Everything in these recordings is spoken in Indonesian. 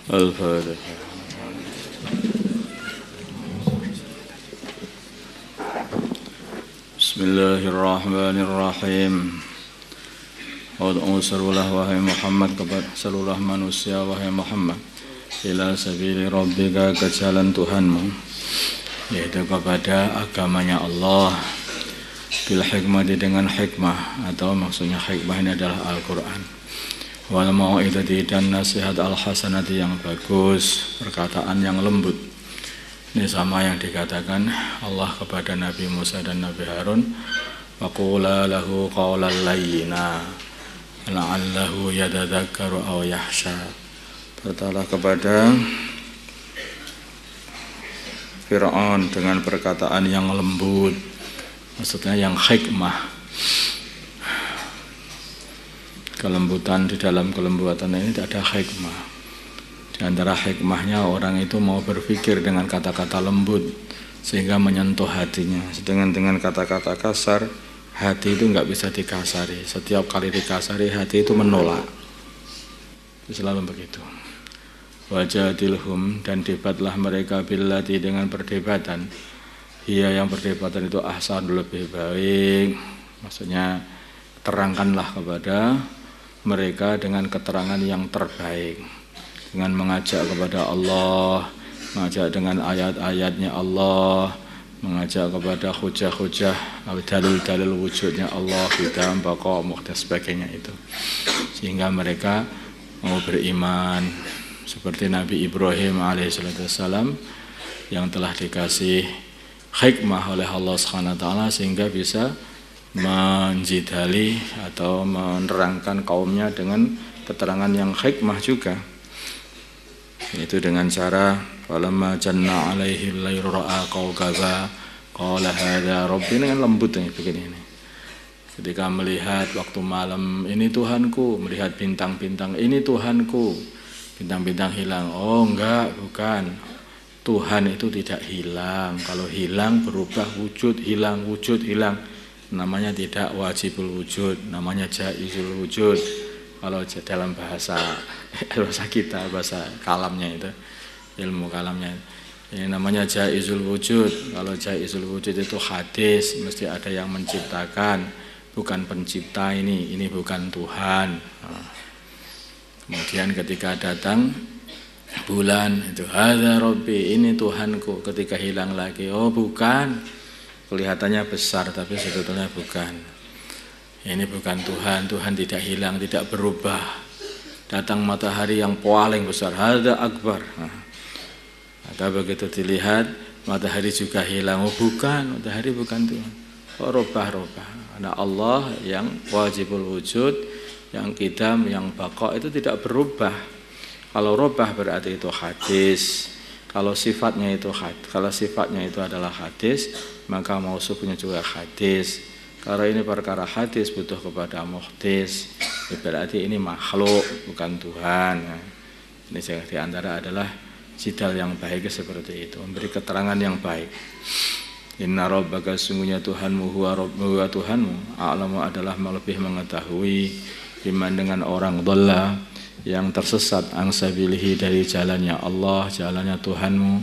Al-Fatihah. Bismillahirrahmanirrahim. Serulah wahai Muhammad, kepada seluruh manusia wahai Muhammad, ila sabili rabbika, ke jalan Tuhanmu, yaitu kepada agamanya Allah, bil hikmati, dengan hikmah, atau maksudnya hikmah ini adalah Al-Quran, wal mau'idati, dan nasihat al-hasanati, yang bagus, perkataan yang lembut. Ini sama yang dikatakan Allah kepada Nabi Musa dan Nabi Harun, waqula lahu qawlan layyina la'allahu yatadzakkaru aw yakhsha. Berkatalah kepada Fir'aun dengan perkataan yang lembut, maksudnya yang hikmah. Kelembutan, di dalam kelembutan ini ada hikmah. Di antara hikmahnya orang itu mau berpikir dengan kata-kata lembut sehingga menyentuh hatinya. Sedangkan dengan kata-kata kasar, hati itu nggak bisa dikasari. Setiap kali dikasari, hati itu menolak. Itu selalu begitu. Wajadilhum, dan debatlah mereka billati, dengan perdebatan. Ia yang perdebatan itu ahsan, lebih baik. Maksudnya terangkanlah kepada mereka dengan keterangan yang terbaik, dengan mengajak kepada Allah, mengajak dengan ayat-ayatnya Allah, mengajak kepada hujah-hujah, dalil-dalil wujudnya Allah, hidam, baqa, dan sebagainya itu, sehingga mereka mau beriman seperti Nabi Ibrahim alaihissalam yang telah dikasih hikmah oleh Allah SWT sehingga bisa menjidali atau menerangkan kaumnya dengan keterangan yang hikmah juga. Itu dengan cara falamma janna alaihi al-lailu ra'a kawkaba qala hadza rabbi, dengan lembut ini begini ini. Ketika melihat waktu malam, ini Tuhanku, melihat bintang-bintang, ini Tuhanku. Bintang-bintang hilang. Oh enggak, bukan. Tuhan itu tidak hilang. Kalau hilang berubah wujud, hilang wujud, hilang. Namanya tidak wajibul wujud, namanya jaizul wujud. Kalau dalam bahasa kita, bahasa kalamnya itu, ilmu kalamnya, ini namanya jaizul wujud. Kalau jaizul wujud itu hadis, mesti ada yang menciptakan, bukan pencipta ini bukan Tuhan. Kemudian ketika datang bulan, itu hadza rabbi, ini Tuhanku. Ketika hilang lagi, oh bukan, kelihatannya besar tapi sebetulnya bukan. Ini bukan Tuhan. Tuhan tidak hilang, tidak berubah. Datang matahari yang paling besar, hadza akbar. Maka begitu dilihat matahari juga hilang, oh bukan, matahari bukan Tuhan. Oh robah-robah. Karena Allah yang wajibul wujud, yang qidam, yang baqa, itu tidak berubah. Kalau robah berarti itu hadis. Kalau sifatnya itu adalah hadis, maka mausufnya juga hadis. Kalau ini perkara hadis butuh kepada muhdis, berarti ini makhluk, bukan Tuhan. Ini di antara adalah jidal yang baik seperti itu, memberi keterangan yang baik. Inna rabbaka, sungguhnya Tuhanmu, huwa Tuhanmu, a'lamu, adalah lebih mengetahui, biman, dengan orang dhalla, yang tersesat, angsabilihi, dari jalannya Allah, jalannya Tuhanmu,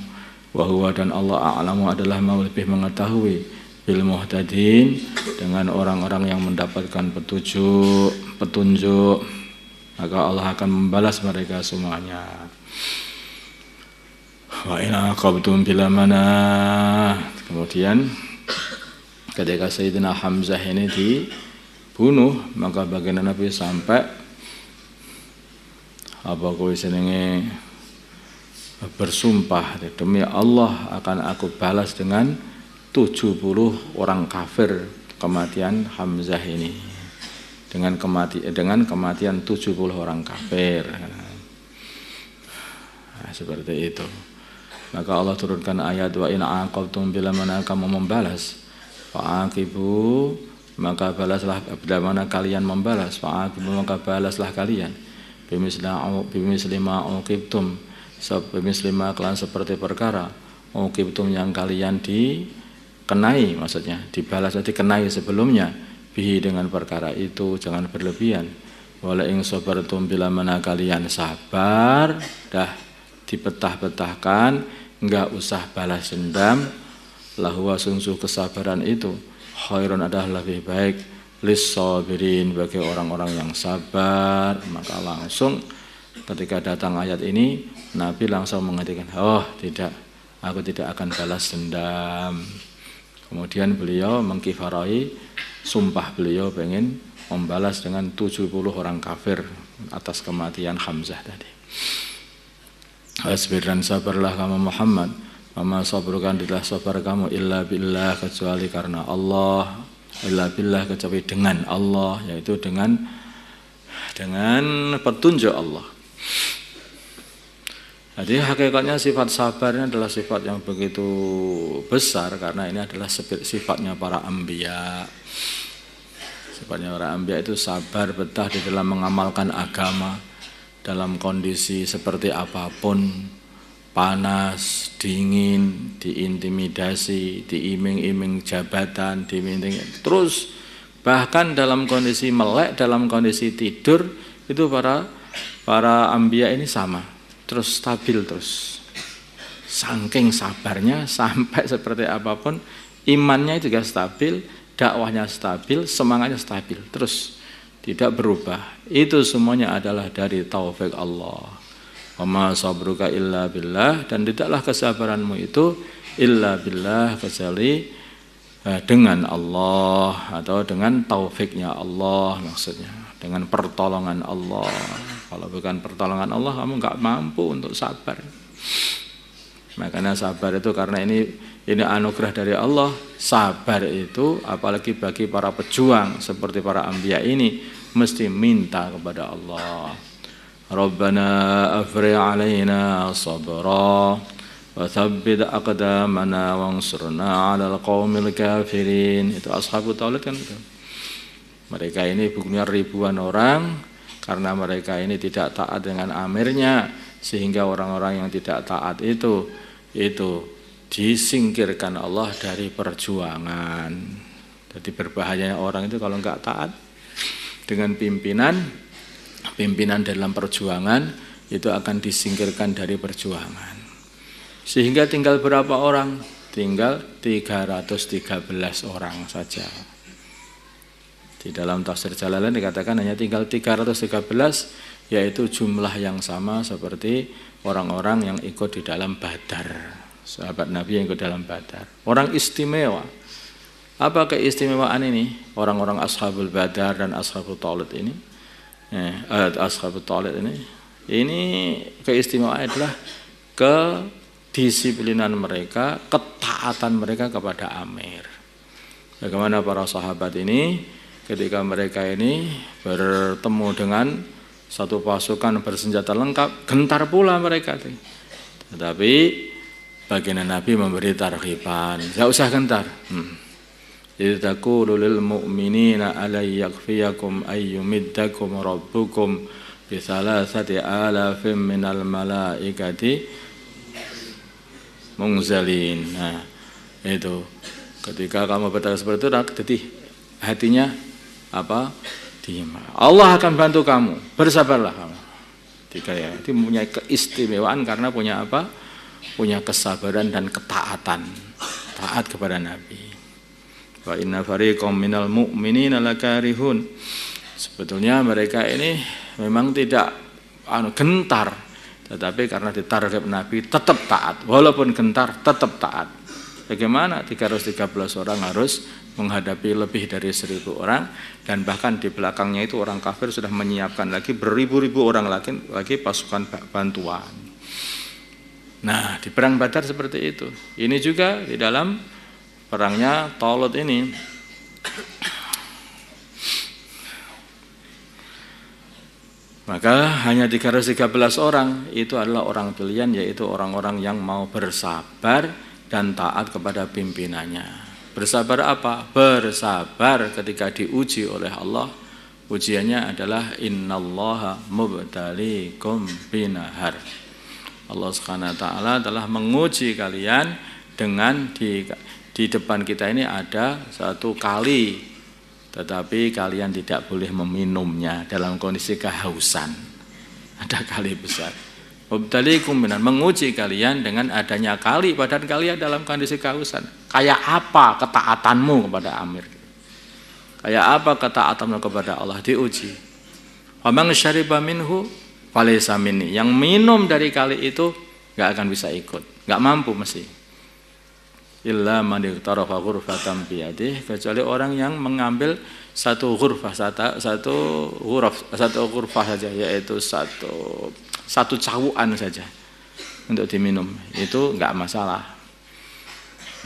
wa huwa, dan Allah, a'lamu, adalah lebih mengetahui, bil muhtadin, dengan orang-orang yang mendapatkan petunjuk, maka Allah akan membalas mereka semuanya. Wa in aqabtum bila mana. Kemudian ketika Sayyidina Hamzah ini dibunuh, maka baginda Nabi sampai bersumpah, demi Allah akan aku balas dengan 70 orang kafir kematian Hamzah ini, dengan kematian 70 orang kafir. Nah, seperti itu. Maka Allah turunkan ayat, wa in aqabtum, bila mana kamu membalas, fa'aqibu, maka balaslah, bila mana kalian membalas, fa'aqibu, maka balaslah kalian, bimisli ma uqibtum, bimisli ma, kalian seperti perkara, uqibtum, yang kalian dikenai, maksudnya dibalas, dikenai sebelumnya, bihi, dengan perkara itu, jangan berlebihan. Wala ing sabartum, bila mana kalian sabar, dipetah-petahkan, enggak usah balas dendam. Lahwa sungguh kesabaran itu khairun adalah lebih baik lis-sabirin bagi orang-orang yang sabar. Maka langsung ketika datang ayat ini Nabi langsung mengatakan, oh tidak, aku tidak akan balas dendam. Kemudian beliau mengkifarai sumpah beliau pengen membalas dengan 70 orang kafir atas kematian Hamzah tadi. Asbir dan sabarlah kamu Muhammad, mama sabrukan tidaklah sabar kamu illa billah kecuali karena Allah, illa billah kecuali dengan Allah, yaitu dengan petunjuk Allah. Jadi hakikatnya sifat sabarnya adalah sifat yang begitu besar karena ini adalah sifatnya para anbiya. Sifatnya para anbiya itu sabar betah di dalam mengamalkan agama dalam kondisi seperti apapun, panas, dingin, diintimidasi, diiming-iming jabatan, terus bahkan dalam kondisi melek, dalam kondisi tidur itu para anbiya ini sama, terus stabil terus. Saking sabarnya sampai seperti apapun, imannya juga stabil, dakwahnya stabil, semangatnya stabil, terus tidak berubah. Itu semuanya adalah dari taufik Allah. Wa ma sabruka illa billah, dan tidaklah kesabaranmu itu illa billah kecuali dengan Allah atau dengan taufiknya Allah, maksudnya dengan pertolongan Allah. Kalau bukan pertolongan Allah kamu enggak mampu untuk sabar. Makanya sabar itu karena ini anugerah dari Allah. Sabar itu apalagi bagi para pejuang seperti para anbiya ini mesti minta kepada Allah. Rabbana afrigh 'alaina sabra wa tsabbit aqdamana wansurna 'alal qaumil kafirin. Itu ashabut taulid kan itu. Mereka ini bukannya ribuan orang karena mereka ini tidak taat dengan amirnya, sehingga orang-orang yang tidak taat itu disingkirkan Allah dari perjuangan. Jadi berbahayanya orang itu kalau enggak taat dengan pimpinan dalam perjuangan itu akan disingkirkan dari perjuangan. Sehingga tinggal berapa orang? Tinggal 313 orang saja. Di dalam tafsir Jalalain dikatakan hanya tinggal 313, yaitu jumlah yang sama seperti orang-orang yang ikut di dalam Badar. Sahabat Nabi yang ikut dalam Badar. Orang istimewa. Apa keistimewaan ini? Orang-orang Ashabul Badar dan Ashabul Taulid ini. Ashabul Taulid ini keistimewaan adalah kedisiplinan mereka, ketaatan mereka kepada amir. Bagaimana para sahabat ini ketika mereka ini bertemu dengan satu pasukan bersenjata lengkap, gentar pula mereka. Tetapi baginda Nabi memberi targhiban, enggak usah gentar. Idzaku lil mu'minina alay yakfiyakum ayyumiddakum rabbukum bi salasati alafim minal malaikati munzalin. Nah, itu ketika kamu berkata seperti itu, jadi hatinya apa? Diam. Allah akan bantu kamu, bersabarlah kamu. Tiga ya, itu punya keistimewaan karena punya apa? Punya kesabaran dan ketaatan, taat kepada Nabi. Wa inna fariqam minal mu'minina lakarihun. Sebetulnya mereka ini memang tidak gentar, tetapi karena ditarghib Nabi tetap taat, walaupun gentar tetap taat. Bagaimana 313 orang harus menghadapi lebih dari 1000 orang, dan bahkan di belakangnya itu orang kafir sudah menyiapkan lagi beribu-ribu orang lagi pasukan bantuan. Nah, di perang Badar seperti itu. Ini juga di dalam perangnya Taulud ini. Maka hanya 313 orang itu adalah orang pilihan, yaitu orang-orang yang mau bersabar dan taat kepada pimpinannya. Bersabar apa? Bersabar ketika diuji oleh Allah. Ujiannya adalah innallaha mubtaliikum binahar. Allah Subhanahu wa taala telah menguji kalian dengan di depan kita ini ada satu kali, tetapi kalian tidak boleh meminumnya dalam kondisi kehausan. Ada kali besar. Ubtalikum minan, menguji kalian dengan adanya kali, padahal kalian dalam kondisi kehausan. Kayak apa ketaatanmu kepada Amir? Kayak apa ketaatanmu kepada Allah diuji. Faman syariba minhu falaysa minni. Yang minum dari kali itu enggak akan bisa ikut, enggak mampu mesti. Illa man iqtarafa ghurfatan bi yadihi, kecuali orang yang mengambil satu ghurfah, satu ghurfah saja, yaitu satu cawuan saja untuk diminum, itu enggak masalah.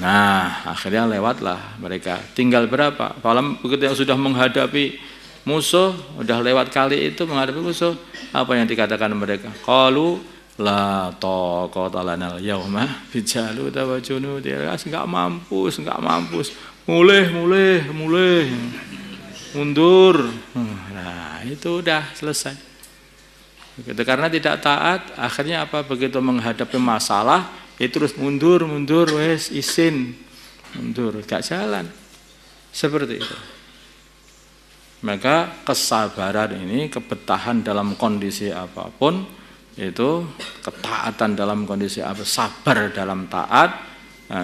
Nah, akhirnya lewatlah mereka. Tinggal berapa? Falam begitu yang sudah menghadapi musuh, sudah lewat kali itu menghadapi musuh, apa yang dikatakan mereka? Qalu la taqata lana al-yauma bijalut wa junud. Enggak mampus. Mulih. Mundur. Nah, itu udah selesai. Begitu, karena tidak taat, akhirnya apa? Begitu menghadapi masalah, itu terus mundur, wes isin. Mundur, enggak jalan. Seperti itu. Maka kesabaran ini, kebetahan dalam kondisi apapun, itu ketaatan dalam kondisi apa? Sabar dalam taat,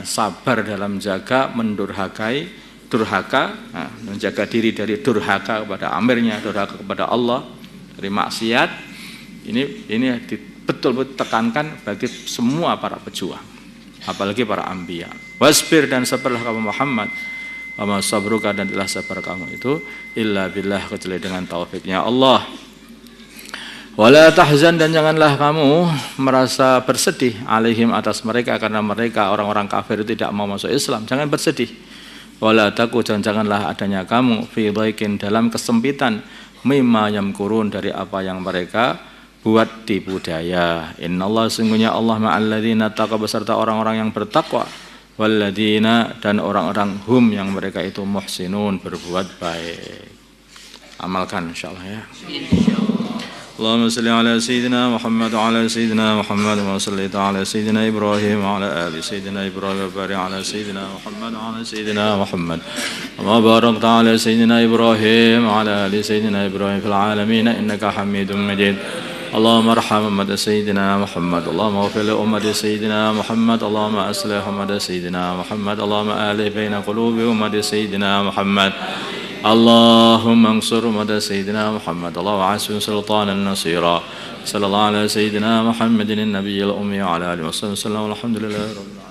sabar dalam jaga mendurhakai durhaka, menjaga diri dari durhaka kepada amirnya, durhaka kepada Allah, dari maksiat. Ini betul-betul tekankan bagi semua para pejuang, apalagi para anbiya. Wasbir, dan sabarlah kamu Muhammad, wa sabruka, dan adalah sabar kamu itu illa billah, kecuali dengan taufiknya Allah. Wala tahzan, dan janganlah kamu merasa bersedih alaihim, atas mereka, karena mereka orang-orang kafir tidak mau masuk Islam. Jangan bersedih. Wala taku, janganlah adanya kamu fi dhaikin, dalam kesempitan, mimma yamkurun, dari apa yang mereka buat tipu daya. Innallaha, sungguhnya Allah ma'al ladzina taqaw, beserta orang-orang yang bertakwa, walladzina, dan orang-orang hum, yang mereka itu muhsinun, berbuat baik. Amalkan insyaallah ya. Allahumma salli ala sayyidina Muhammad wa ala sayyidina Muhammad wa salli ala sayyidina Ibrahim wa ala ali sayyidina Ibrahim wa barik ala sayyidina Muhammad wa ala sayyidina Muhammad wa barakta ala sayyidina Ibrahim wa ala ali sayyidina Ibrahim fil alamin innaka Hamidum Majid. Allahumma arham ummata sayyidina Muhammad, Allahumma ighfir li ummati sayyidina Muhammad, Allahumma aslih ummata sayyidina Muhammad, Allahumma alih baina qulubi ummati sayyidina Muhammad. اللهم انصر مدى سيدنا محمد، اللهم وعسو سلطانا نصيرا. صلى الله على سيدنا محمد النبي الأمي وعلى آله وصحبه وسلم. والحمد لله رب العالمين.